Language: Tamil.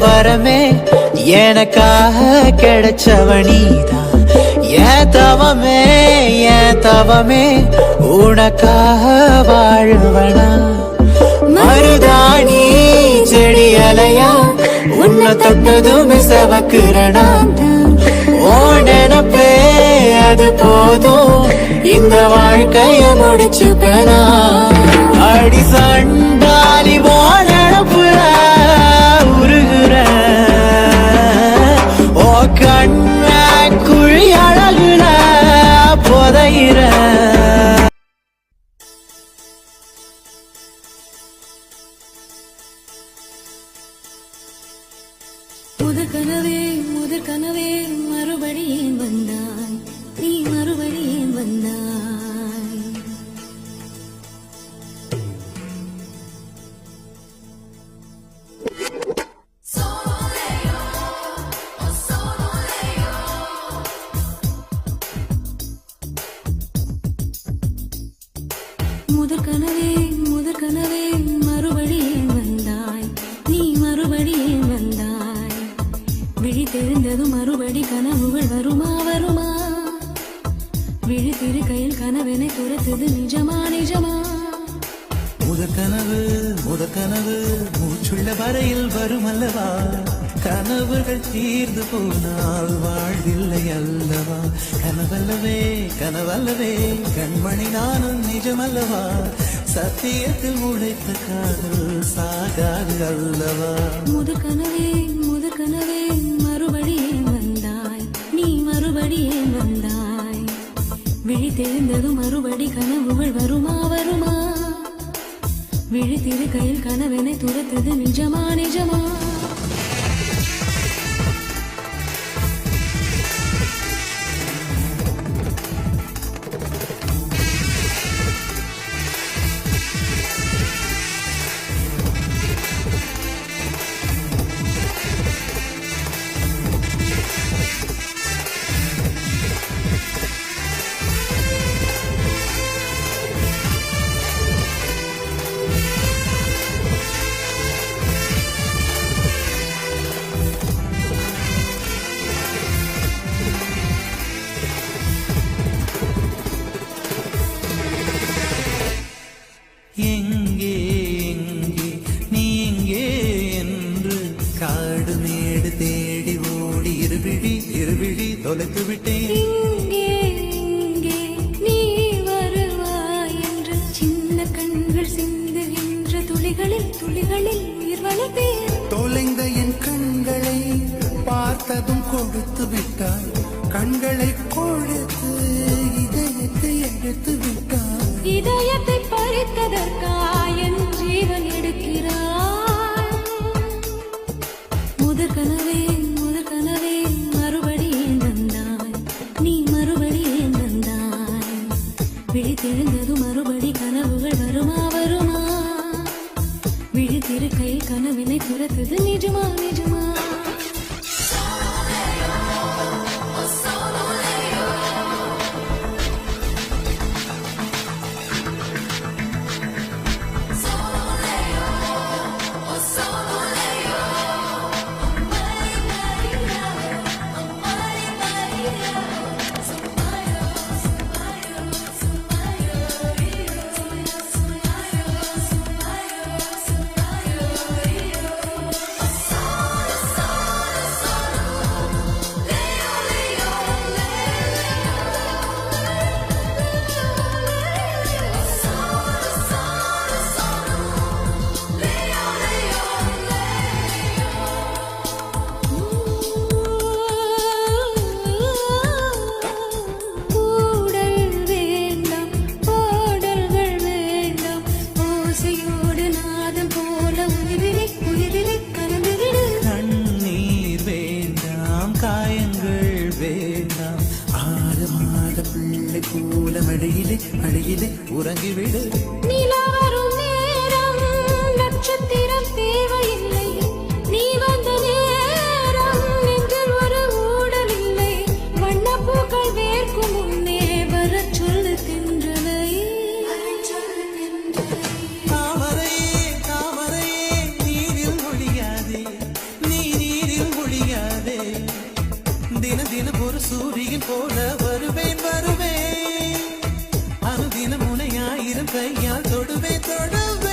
வரமே எனக்காக கிடைச்சவனிதான் ஏன் தவமே உனக்காக வாழ்வனா மருதாணி செடி அலையா உன்னை தொட்டதும் செவக்குறனா ஓடனப்பே அது போதும் இந்த வாழ்க்கைய முடிச்சுப்பனா அடி சண்டாலி போனப்புல உருகுற ஓ கண்ண குழி அழகுல புதையிற முதற் கனவே மறுபடியும் வந்தாய் நீ மறுபடியும் வந்தாய் முதற் கனவே மறுபடியும் வந்தாய் நீ மறுபடியும் வந்தாய் விழி தெரிந்ததும் மறுபடி கனவுகள் வருமா விழி திருக்கையில் கனவென துரத்தது நிஜமா முதற் கனவு மூச்சுள்ள வரையில் வரும் அல்லவா கனவுகள் தீர்ந்து போனால் வாழ்வில்லை அல்லவா கனவல்லவே கண்மணி நானும் நிஜமல்லவா சத்தியத்தில் உழைத்த காதல் சாகாது அல்லவா முதற் கனவே மறுபடியும் வந்தாய் நீ மறுபடியும் வந்தாய் விழி தெரிந்ததும் மறுபடி கனவுகள் வருமா விழி திருக்கையில் கனவென துரத்தது நிஜமா எங்கே நீ எங்கே என்று காடு மேடு தேடி ஓடி இருவிழி தொலைத்து விட்டேன் இங்கே நீ வருவாய் என்று சின்ன கண்கள் சிந்துகின்ற துளிகளில் உயிர் வளர்த்தேன் தொலைந்த என் கண்களை பார்த்ததும் கொடுத்து விட்டாய் கண்களை கொடுத்து இதயத்தை எடுத்து விட்டாய் இதயத்தை பறித்ததற்காய் என் ஜீவன் எடுக்கிறாய் முதற் கனவே மறுபடியும் வந்தாய் நீ மறுபடியும் வந்தாய் விழி தெரிந்ததும் மறுபடி கனவுகள் வருமா விழி திருக்கையில் கனவினை துரத்தது நிஜமா மடியிலே உறங்கிவிடு நிலா வரும் நேரம் நட்சத்திரம் தேவையில்லை சூரியன் போல வருவேன் வருவேன் அனுதினம் உனை ஆயிரம் கையால் தொடுவேன் தொடுவேன்